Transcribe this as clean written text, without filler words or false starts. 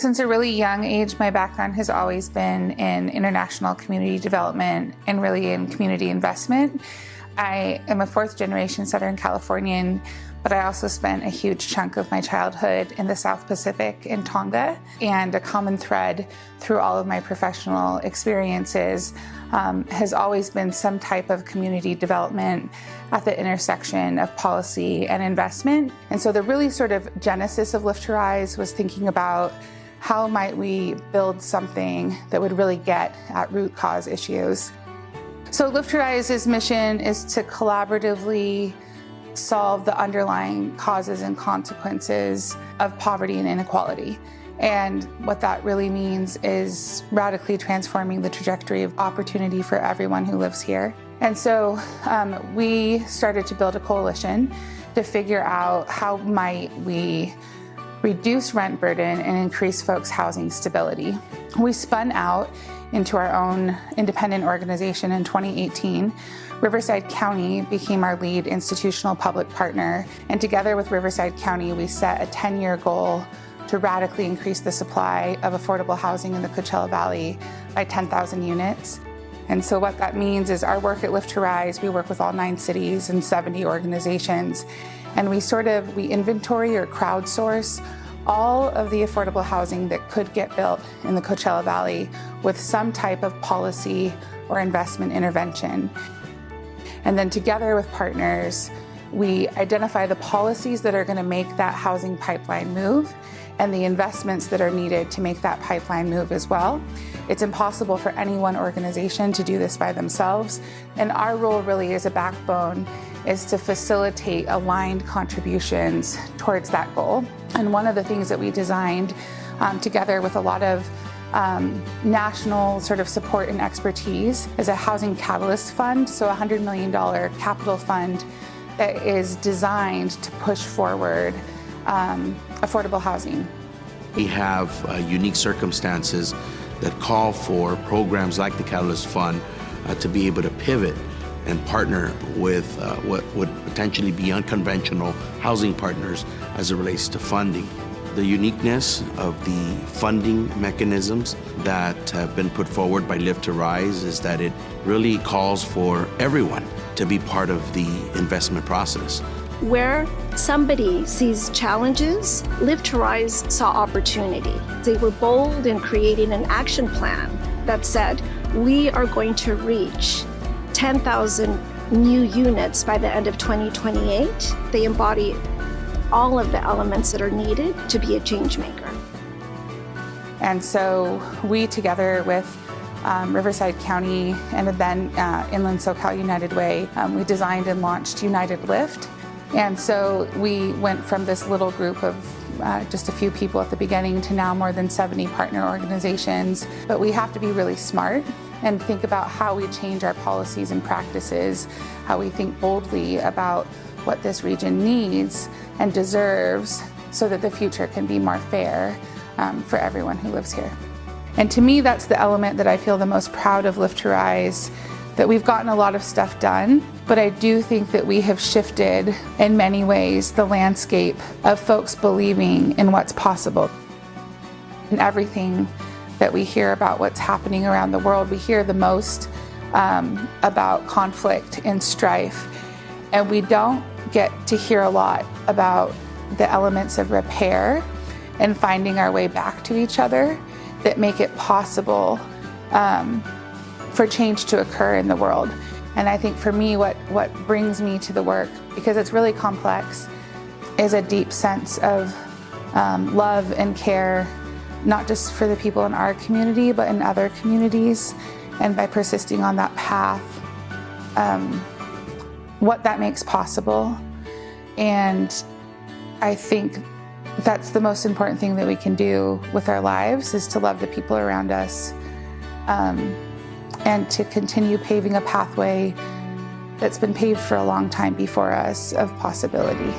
Since a really young age, my background has always been in international community development and really in community investment. I am a fourth-generation Southern Californian, but I also spent a huge chunk of my childhood in the South Pacific in Tonga. And a common thread through all of my professional experiences has always been some type of community development at the intersection of policy and investment. And so the really sort of genesis of Lift to Rise was thinking about how might we build something that would really get at root cause issues. So Lift to Rise's mission is to collaboratively solve the underlying causes and consequences of poverty and inequality. And what that really means is radically transforming the trajectory of opportunity for everyone who lives here. And so we started to build a coalition to figure out how might we reduce rent burden and increase folks' housing stability. We spun out into our own independent organization in 2018. Riverside County became our lead institutional public partner, and together with Riverside County, we set a 10-year goal to radically increase the supply of affordable housing in the Coachella Valley by 10,000 units. And so what that means is our work at Lift to Rise, we work with all 9 cities and 70 organizations, and we inventory or crowdsource all of the affordable housing that could get built in the Coachella Valley with some type of policy or investment intervention. And then together with partners, we identify the policies that are going to make that housing pipeline move and the investments that are needed to make that pipeline move as well. It's impossible for any one organization to do this by themselves, and our role really as a backbone is to facilitate aligned contributions towards that goal. And one of the things that we designed together with a lot of national sort of support and expertise is a housing catalyst fund, so a $100 million capital fund that is designed to push forward affordable housing. We have unique circumstances that call for programs like the Catalyst Fund to be able to pivot and partner with what would potentially be unconventional housing partners as it relates to funding. The uniqueness of the funding mechanisms that have been put forward by Lift to Rise is that it really calls for everyone to be part of the investment process. Where somebody sees challenges, Lift to Rise saw opportunity. They were bold in creating an action plan that said, we are going to reach 10,000 new units by the end of 2028. They embody all of the elements that are needed to be a change maker. And so we, together with Riverside County and then Inland SoCal United Way, we designed and launched United Lift. And so we went from this little group of just a few people at the beginning to now more than 70 partner organizations. But we have to be really smart and think about how we change our policies and practices, how we think boldly about what this region needs and deserves so that the future can be more fair for everyone who lives here. And to me, that's the element that I feel the most proud of Lift to Rise, that we've gotten a lot of stuff done, but I do think that we have shifted in many ways the landscape of folks believing in what's possible. And everything that we hear about what's happening around the world, we hear the most about conflict and strife, and we don't get to hear a lot about the elements of repair and finding our way back to each other that make it possible for change to occur in the world. And I think for me, what brings me to the work, because it's really complex, is a deep sense of love and care, not just for the people in our community, but in other communities. And by persisting on that path, what that makes possible. And I think that's the most important thing that we can do with our lives, is to love the people around us and to continue paving a pathway that's been paved for a long time before us of possibility.